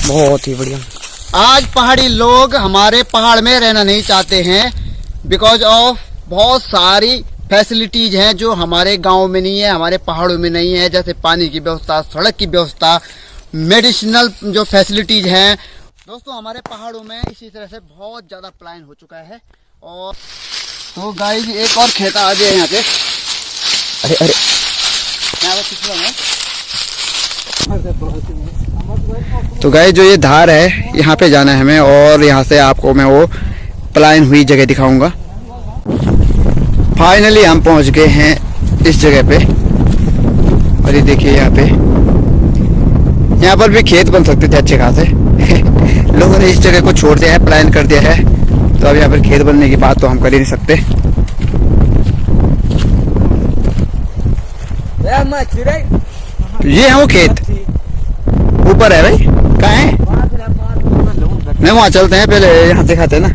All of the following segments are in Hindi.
बहुत ही बढ़िया। आज पहाड़ी लोग हमारे पहाड़ में रहना नहीं चाहते हैं बिकॉज ऑफ बहुत सारी फैसिलिटीज हैं जो हमारे गांव में नहीं है, हमारे पहाड़ों में नहीं है। जैसे पानी की व्यवस्था, सड़क की व्यवस्था, मेडिसिनल जो फैसिलिटीज हैं। दोस्तों हमारे पहाड़ों में इसी तरह से बहुत ज़्यादा पलायन हो चुका है। और तो गाइस एक और खेत आ गया यहाँ पे। अरे अरे तो गाइस जो ये धार है यहाँ पे जाना है हमें, और यहाँ से आपको मैं वो पलायन हुई जगह दिखाऊंगा। फाइनली हम पहुँच गए हैं इस जगह पे। और ये देखिए यहाँ पर भी खेत बन सकते थे अच्छे खासे। लोगों ने इस जगह को छोड़ दिया है, पलायन कर दिया है, तो अब यहाँ पर खेत बनने की बात तो हम कर ही नहीं सकते। ये है वो खेत, ऊपर है भाई। कहाँ है? नहीं वहाँ चलते हैं, पहले यहाँ से खाते हैं ना।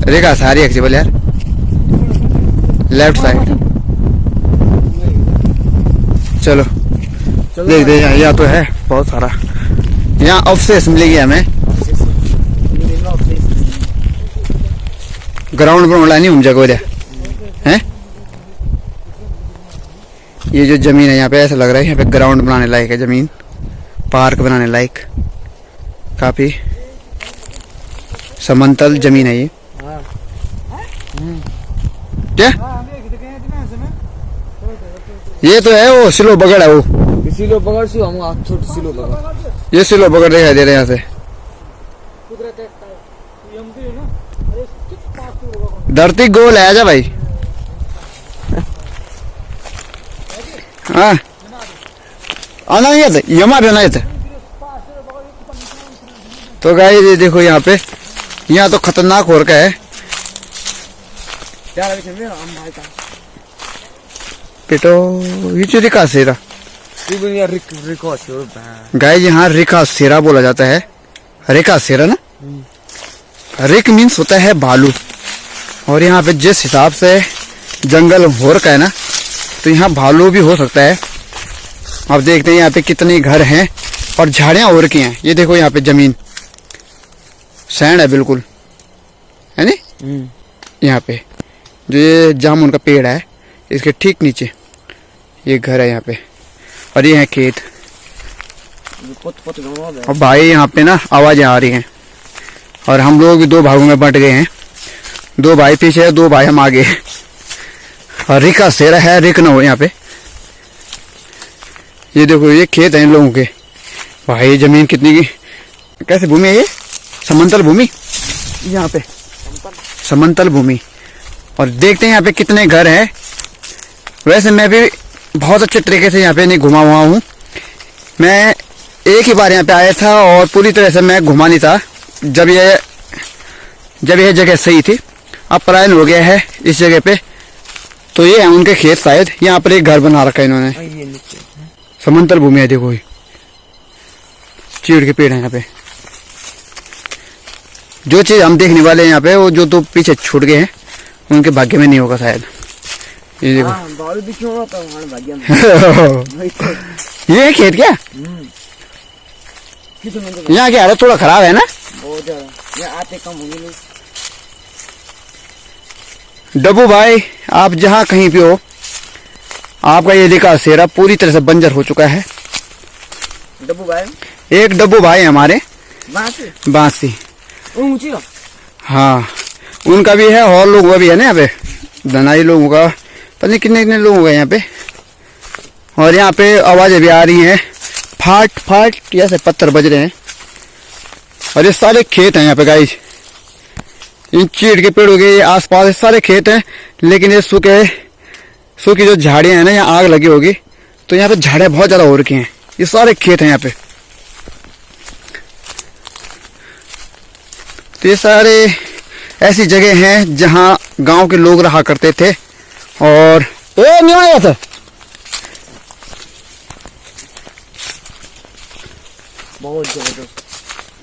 रेखा सारी एक्सिबल यार, लेफ्ट साइड। चलो देख दे, यहाँ तो है बहुत सारा। यहाँ अवशेष मिलेगी हमें। ग्राउंड बनाना नहीं हम जगह है। ये जो जमीन है यहाँ पे ऐसा लग रहा है यहाँ पे ग्राउंड बनाने लायक है जमीन, पार्क बनाने लायक। काफी समतल जमीन है ये। क्या ये तो है वो सिलो बगड़ है, वो सिलो बगड़ से हम छोटी सिलो बगड़। ये सिलो बगड़ दिखाई दे रहे हैं यहाँ से। धरती गोल है। आजा भाई। हाँ आना नहीं आता, यमा भी नहीं आता। तो गाइस ये देखो यहाँ पे, यहाँ तो खतरनाक हो रखा है। पेटो ये रिका सेरा। गाइस यहाँ रिका सेरा बोला जाता है। रिका सेरा ना, रिक मीन्स होता है भालू। और यहाँ पे जिस हिसाब से जंगल हो रखा है ना, तो यहाँ भालू भी हो सकता है। अब देखते हैं यहाँ पे कितने घर हैं और झाड़ियाँ हो रखी हैं। ये देखो यहाँ पे जमीन सैंड है बिल्कुल, है नी। यहाँ पे जो ये जामुन का पेड़ है, इसके ठीक नीचे ये घर है यहाँ पे, और ये है खेत। और भाई यहाँ पे ना आवाजें आ रही हैं, और हम लोग भी दो भागों में बंट गए हैं। दो भाई पीछे है, दो भाई हम आगे। और रिका सेरा है, रिक ना हो यहाँ पे। ये देखो ये खेत है इन लोगों के। भाई जमीन कितनी की, कैसे भूमि है ये? समतल भूमि यहाँ पे, समतल भूमि। और देखते हैं यहाँ पे कितने घर हैं। वैसे मैं भी बहुत अच्छे तरीके से यहाँ पे नहीं घुमा हुआ हूँ। मैं एक ही बार यहाँ पे आया था और पूरी तरह से मैं घुमा नहीं था जब यह जगह सही थी। अब पलायन हो गया है इस जगह पे। तो ये है उनके खेत शायद। यहाँ पर एक घर बना रखा है इन्होंने। समतल भूमि है, देखो चीड़ के पेड़ है यहाँ पे। जो चीज हम देखने वाले हैं यहाँ पे, वो जो तो पीछे छूट गए हैं उनके भाग्य में नहीं होगा शायद। ये देखो ये खेत क्या, यहाँ की हालत थोड़ा खराब है ना। बहुत ज्यादा आते कम होंगे। डब्बू भाई आप जहाँ कहीं पे हो, आपका ये रिका सेरा पूरी तरह से बंजर हो चुका है। डब्बू भाई, एक डब्बू भाई हमारे बांसी। ऊंची हाँ उनका भी है, और लोगों का भी है ना यहाँ पे। धनाई लोगों का पता नहीं कितने कितने लोग हैं यहाँ पे। और यहाँ पे आवाजें भी आ रही हैं, फाट फाट जैसे पत्थर बज रहे हैं। और ये सारे खेत हैं यहाँ पे गाइस। इन चीड़ के पेड़ों के आसपास सारे खेत हैं, लेकिन ये सूखी जो झाड़ियाँ हैं ना, यहाँ आग लगी होगी तो यहाँ पे झाड़ियाँ बहुत ज़्यादा हो रखी हैं। ये सारे खेत हैं यहाँ पे। तो ये सारे ऐसी जगह हैं जहाँ गांव के लोग रहा करते थे। और नहीं आया था बहुत जबरदस्त।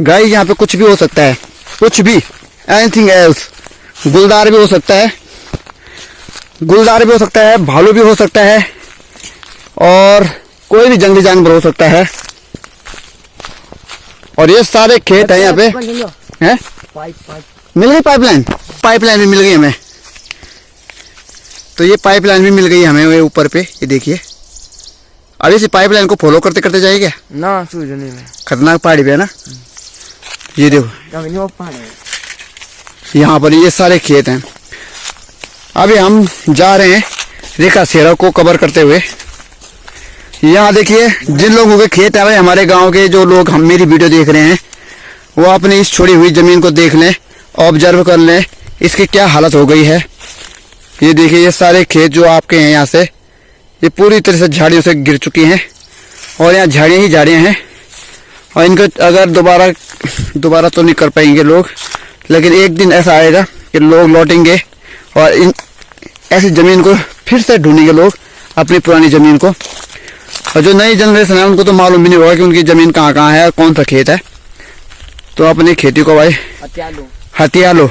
गाइस यहाँ पे कुछ भी हो सकता है, कुछ भी, एनीथिंग एल्स। गुलदार भी हो सकता है, गुलदार भी हो सकता है, भालू भी हो सकता है, और कोई भी जंगली जानवर हो सकता है। और ये सारे खेत है यहाँ पे हैं। पाइप पाइप मिल गई पाइपलाइन, पाइपलाइन भी मिल गई हमें। तो ये पाइपलाइन भी मिल गई हमें वो ऊपर पे, ये देखिए। अब इस पाइपलाइन को फॉलो करते करते जाएगा ना सूझने में। खतरनाक पहाड़ी पे है ना। ये देखो वो पहाड़ है। यहाँ पर ये सारे खेत हैं। अभी हम जा रहे हैं रेखा सेरा को कवर करते हुए। यहाँ देखिए जिन लोगों के खेत है भाई, हमारे गांव के जो लोग हम मेरी वीडियो देख रहे हैं, वो अपनी इस छोड़ी हुई जमीन को देख लें, ऑब्जर्व कर लें इसकी क्या हालत हो गई है। ये देखिए ये सारे खेत जो आपके हैं यहाँ से, ये पूरी तरह से झाड़ियों से गिर चुकी हैं और यहाँ झाड़ियाँ ही झाड़ियाँ हैं। और इनको अगर दोबारा तो नहीं कर पाएंगे लोग, लेकिन एक दिन ऐसा आएगा कि लोग लौटेंगे और इन ऐसी ज़मीन को फिर से ढूंढेंगे लोग, अपनी पुरानी ज़मीन को। और जो नई जनरेशन है उनको तो मालूम भी नहीं होगा कि उनकी ज़मीन कहाँ कहाँ है, कौन सा खेत है। तो अपनी खेती को भाई हथिया लो।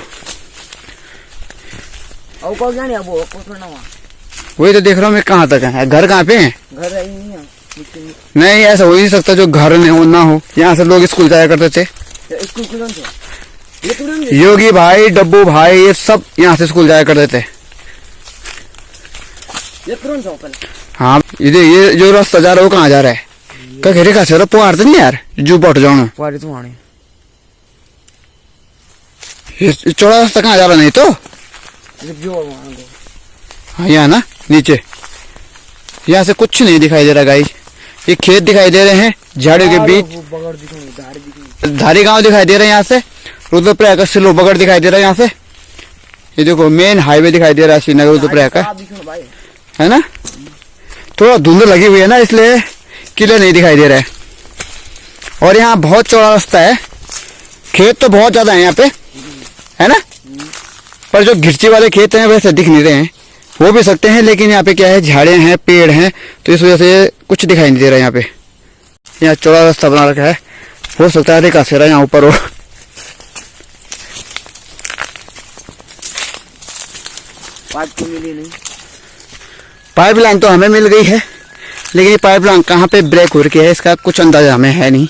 वही तो देख रहा हूँ मैं, कहाँ तक है घर, कहाँ पे है घर है ही नहीं है। नहीं ऐसा हो ही नहीं सकता जो घर ना हो। यहाँ से लोग स्कूल जाया करते थे, योगी भाई, डब्बू भाई, ये सब यहाँ से स्कूल जाया करते थे। हाँ ये जो रास्ता जा रहा है वो कहाँ जा रहा है? क्या घेरे का सर पुआर तो नहीं यार, जू पट जाओ ये चौड़ा रास्ता कहाँ जा रहा? नहीं तो हाँ यहाँ ना नीचे, यहाँ से कुछ नहीं दिखाई दे रहा गाइस। ये खेत दिखाई दे रहे हैं झाड़ियों के बीच, धारी गांव दिखाई दे रहे हैं यहाँ से, रुद्रप्रयाग का सिलो बगड़ दिखाई दे रहा है यहाँ से। ये देखो मेन हाईवे दिखाई दे रहा है श्रीनगर रुद्रप्रयाग का, है ना। थोड़ा धुंध लगी हुई है ना, इसलिए क्लियर नहीं दिखाई दे रहा है। और यहाँ बहुत चौड़ा रास्ता है, खेत तो बहुत ज्यादा है यहाँ पे, है ना। पर जो घिरची वाले खेत हैं वैसे दिख नहीं रहे हैं, हो भी सकते हैं, लेकिन यहाँ पे क्या है झाड़ियाँ हैं, पेड़ हैं, तो इस वजह से कुछ दिखाई नहीं दे रहा है यहाँ पे। यहाँ चौड़ा रास्ता बना रखा है, हो सकता है रेखा सेरा यहाँ ऊपर हो। पाइपलाइन तो हमें मिल गई है, लेकिन ये पाइपलाइन कहाँ पे ब्रेक हो रही है इसका कुछ अंदाजा हमें है नहीं।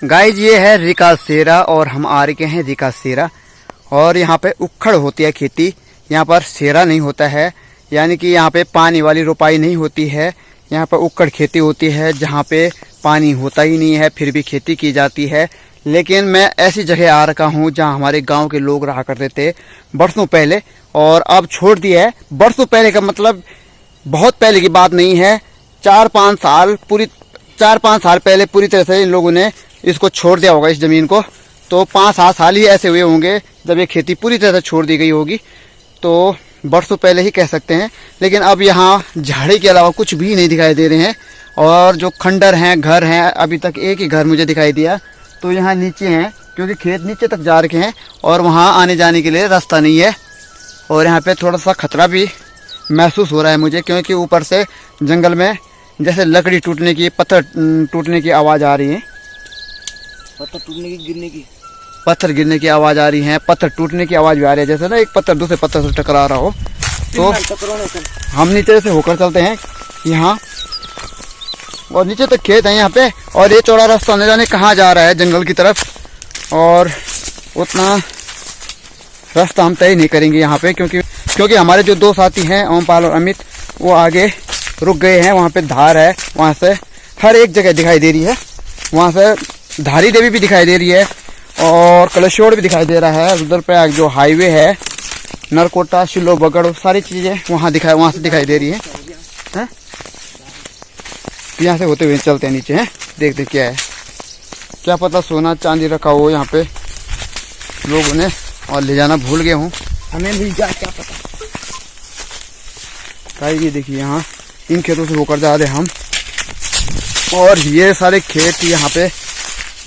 गाइज ये है रेखा सेरा और हम आ रहे हैं रेखा सेरा। और यहाँ पे उखड़ होती है खेती, यहाँ पर सेरा नहीं होता है, यानी कि यहाँ पे पानी वाली रोपाई नहीं होती है। यहाँ पर उखड़ खेती होती है जहाँ पे पानी होता ही नहीं है, फिर भी खेती की जाती है। लेकिन मैं ऐसी जगह आ रखा हूँ जहाँ हमारे गांव के लोग रहा करते थे बरसों पहले, और अब छोड़ दिया है। बरसों पहले का मतलब बहुत पहले की बात नहीं है, 4-5 साल पहले पूरी तरह से इन लोगों ने इसको छोड़ दिया होगा, इस जमीन को। तो 5-7 साल ही ऐसे हुए होंगे जब ये खेती पूरी तरह से छोड़ दी गई होगी, तो बरसों पहले ही कह सकते हैं। लेकिन अब यहाँ झाड़ी के अलावा कुछ भी नहीं दिखाई दे रहे हैं। और जो खंडर हैं, घर हैं, अभी तक एक ही घर मुझे दिखाई दिया, तो यहाँ नीचे हैं, क्योंकि खेत नीचे तक जा रखे हैं और वहाँ आने जाने के लिए रास्ता नहीं है। और यहाँ पे थोड़ा सा खतरा भी महसूस हो रहा है मुझे, क्योंकि ऊपर से जंगल में जैसे लकड़ी टूटने की, पत्थर टूटने की आवाज़ आ रही है, पत्थर गिरने की आवाज़ आ रही है, पत्थर टूटने की आवाज़ भी आ रही है, जैसे ना एक पत्थर दूसरे पत्थर से टकरा रहा हो। तो हम नीचे से होकर चलते हैं यहाँ, और नीचे तक खेत है यहाँ पे। और ये चौड़ा रास्ता न जाने कहाँ जा रहा है, जंगल की तरफ, और उतना रास्ता हम तय नहीं करेंगे यहाँ पे, क्योंकि हमारे जो 2 साथी हैं ओमपाल और अमित, वो आगे रुक गए हैं। वहाँ पे धार है, वहाँ से हर एक जगह दिखाई दे रही है, वहाँ से धारी देवी भी दिखाई दे रही है और कलेश्वर भी दिखाई दे रहा है। रुद्रप्रयाग जो हाईवे है, नरकोटा, शिलो, बगड़, सारी चीजें वहाँ से दिखाई दे रही है। यहाँ से होते हुए चलते हैं नीचे, हैं देखते क्या है, क्या पता सोना चांदी रखा हो यहाँ पे लोगों ने और ले जाना भूल गए हूँ, हमें भी क्या पता। ये देखिए यहाँ इन खेतों से होकर जा रहे हम, और ये सारे खेत यहाँ पे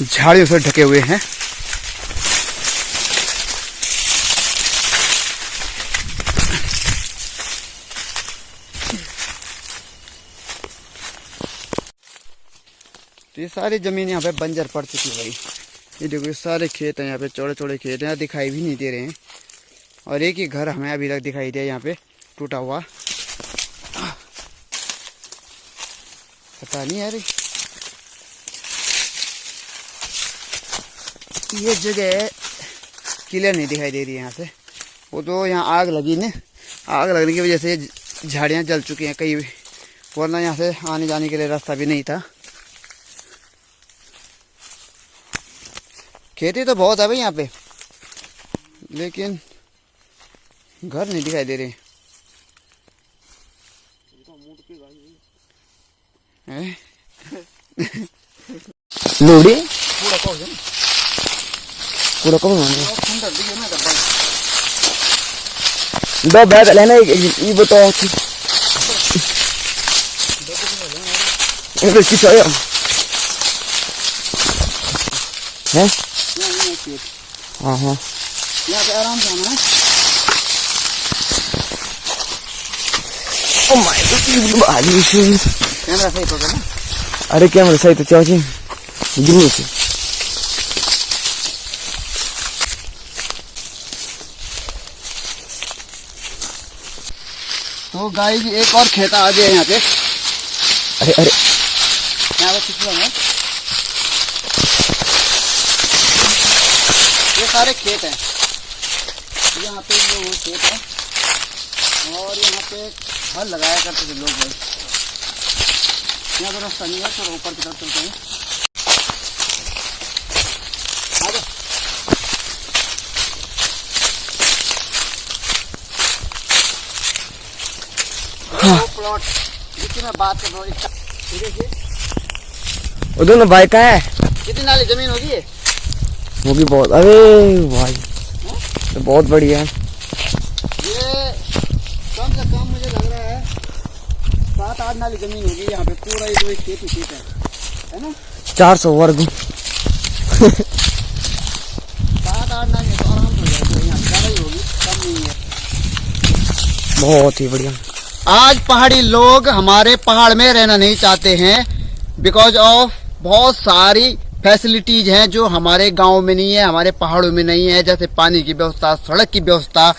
झाड़ियों से ढके हुए हैं। तो ये सारी जमीन यहाँ पे बंजर पड़ चुकी है भाई। ये देखो ये सारे खेत हैं यहाँ पे, चौड़े चौड़े खेत हैं, दिखाई भी नहीं दे रहे हैं। और एक ही घर हमें अभी तक दिखाई दिया यहाँ पे टूटा हुआ, पता नहीं यार ये जगह क्लियर नहीं दिखाई दे रही है यहाँ से। वो तो यहाँ आग लगी ना, आग लगने की वजह से झाड़ियाँ जल चुकी हैं कई, वरना यहाँ से आने जाने के लिए रास्ता भी नहीं था। खेती तो बहुत है भाई यहाँ पे, लेकिन घर नहीं दिखाई दे रहे हैं। लोड़ी पूरा कौन है पूरा कौन ठंडा दिखे ना डब्बा। दो बैग लेना ये बताओ कि ये किस आया है? हाँ हाँ यहाँ पे आराम से आना है। ओ माय गॉड कैमरा सही पकड़ ना। अरे कैमरा सही तो चाहिए गिरने से। तो गाइस एक और खेत आ गया यहाँ पे। अरे अरे यहाँ पे पिछला है, ये सारे खेत हैं। यहाँ पे ये वो खेत है और यहाँ पे हल लगाया करते थे लोग भाई। यहाँ पे रास्ता नहीं है, थोड़ा ऊपर की तरफ चलते हैं। प्लॉट जिसकी मैं बात कर रहा हूँ, देखिए वो दोनों भाई का है। कितनी नाली जमीन होगी ये? होगी बहुत। अरे भाई तो बहुत बढ़िया है। ये कम से कम मुझे लग रहा है 7-8 नाली जमीन होगी यहाँ पे। पूरा ये जो खेत ही खेत है ना। 400 वर्ग 7-8 नाली तो आराम से हो जाएगी यहाँ, ज़्यादा ही होगी, कम नहीं है। बहुत ही बढ़िया। आज पहाड़ी लोग हमारे पहाड़ में रहना नहीं चाहते हैं बिकॉज ऑफ बहुत सारी फैसिलिटीज हैं जो हमारे गांव में नहीं है, हमारे पहाड़ों में नहीं है। जैसे पानी की व्यवस्था, सड़क की व्यवस्था,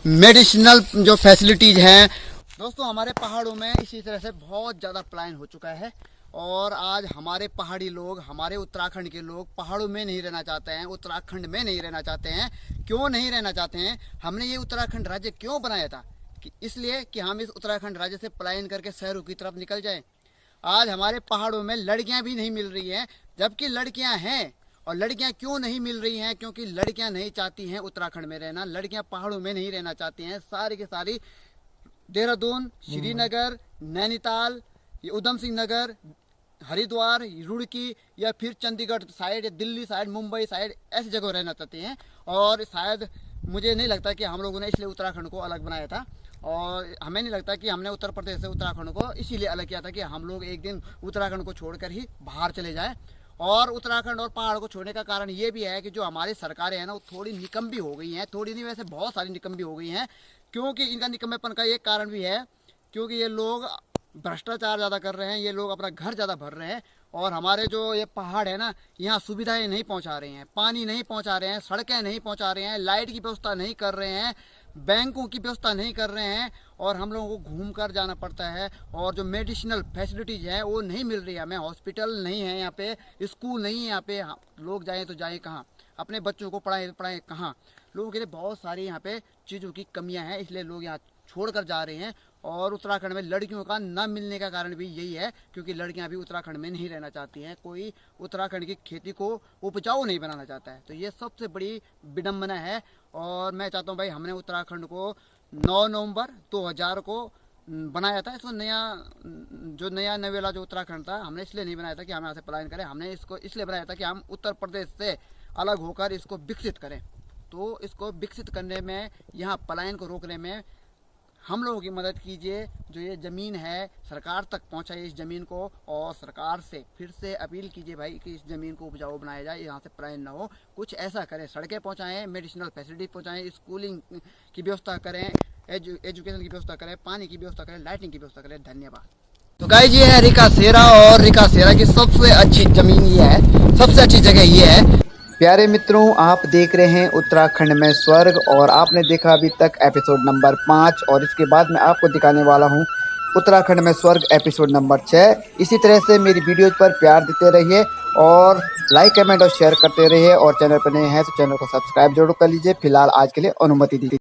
मेडिसिनल जो फैसिलिटीज हैं। दोस्तों हमारे पहाड़ों में इसी तरह से बहुत ज़्यादा पलायन हो चुका है और आज हमारे पहाड़ी लोग, हमारे उत्तराखंड के लोग पहाड़ों में नहीं रहना चाहते हैं, उत्तराखंड में नहीं रहना चाहते हैं। क्यों नहीं रहना चाहते हैं? हमने ये उत्तराखंड राज्य क्यों बनाया था कि इसलिए कि हम इस उत्तराखंड राज्य से पलायन करके शहरों की तरफ निकल जाएं। आज हमारे पहाड़ों में लड़कियां भी नहीं मिल रही हैं, जबकि लड़कियां हैं। और लड़कियां क्यों नहीं मिल रही हैं? क्योंकि लड़कियां नहीं चाहती हैं उत्तराखंड में रहना, लड़कियां पहाड़ों में नहीं रहना चाहती हैं। सारी की सारी देहरादून, श्रीनगर, नैनीताल, ये उधम सिंह नगर, हरिद्वार, रुड़की या फिर Chandigarh side, Delhi side, Mumbai side, ऐसी जगह रहना चाहती हैं। और शायद मुझे नहीं लगता कि हम लोगों ने इसलिए उत्तराखंड को अलग बनाया था, और हमें नहीं लगता कि हमने उत्तर प्रदेश से उत्तराखंड को इसीलिए अलग किया था कि हम लोग एक दिन उत्तराखंड को छोड़कर ही बाहर चले जाएं। और उत्तराखंड और पहाड़ को छोड़ने का कारण ये भी है कि जो हमारी सरकारें हैं ना, वो थोड़ी निकम्मी हो गई हैं। थोड़ी नहीं, वैसे बहुत सारी निकम्मी हो गई हैं। क्योंकि इनका निकम्मेपन का एक कारण भी है क्योंकि ये लोग भ्रष्टाचार ज़्यादा कर रहे हैं, ये लोग अपना घर ज़्यादा भर रहे हैं। और हमारे जो ये पहाड़ है ना, यहाँ सुविधाएं नहीं पहुँचा रहे हैं, पानी नहीं पहुँचा रहे हैं, सड़कें नहीं पहुँचा रहे हैं, लाइट की व्यवस्था नहीं कर रहे हैं, बैंकों की व्यवस्था नहीं कर रहे हैं। और हम लोगों को घूम कर जाना पड़ता है। और जो मेडिसिनल फैसिलिटीज़ हैं वो नहीं मिल रही है हमें। हॉस्पिटल नहीं है यहाँ पे, स्कूल नहीं है यहाँ पे। लोग जाएँ तो जाएँ कहाँ? अपने बच्चों को पढ़ाएं कहाँ? लोगों के लिए बहुत सारी यहाँ पे चीज़ों की कमियाँ हैं, इसलिए लोग यहाँ छोड़कर जा रहे हैं। और उत्तराखंड में लड़कियों का न मिलने का कारण भी यही है क्योंकि लड़कियां भी उत्तराखंड में नहीं रहना चाहती हैं। कोई उत्तराखंड की खेती को उपजाऊ नहीं बनाना चाहता है। तो ये सबसे बड़ी विडंबना है। और मैं चाहता हूं भाई, हमने उत्तराखंड को 9 नवंबर 2000 को बनाया था। इसको नया नवेला जो उत्तराखंड था, हमने इसलिए नहीं बनाया था कि हम यहाँ से पलायन करें। हमने इसको इसलिए बनाया था कि हम उत्तर प्रदेश से अलग होकर इसको विकसित करें। तो इसको विकसित करने में, यहाँ पलायन को रोकने में हम लोगों की मदद कीजिए। जो ये ज़मीन है सरकार तक पहुंचाइए इस ज़मीन को, और सरकार से फिर से अपील कीजिए भाई कि इस ज़मीन को उपजाऊ बनाया जाए, यहाँ से पलायन ना हो। कुछ ऐसा करें, सड़कें पहुंचाएं, मेडिसिनल फैसिलिटी पहुंचाएं, स्कूलिंग की व्यवस्था करें, एजुकेशन की व्यवस्था करें, पानी की व्यवस्था करें, लाइटिंग की व्यवस्था करें। धन्यवाद। तो गाइस ये है रिका सेरा, और रिका सेरा की सबसे अच्छी ज़मीन ये है, सबसे अच्छी जगह ये है। प्यारे मित्रों, आप देख रहे हैं उत्तराखंड में स्वर्ग, और आपने देखा अभी तक एपिसोड नंबर 5, और इसके बाद मैं आपको दिखाने वाला हूं उत्तराखंड में स्वर्ग एपिसोड नंबर 6। इसी तरह से मेरी वीडियोज पर प्यार देते रहिए और लाइक कमेंट और शेयर करते रहिए, और चैनल पर नए हैं तो चैनल को सब्सक्राइब जरूर कर लीजिए। फिलहाल आज के लिए अनुमति दी।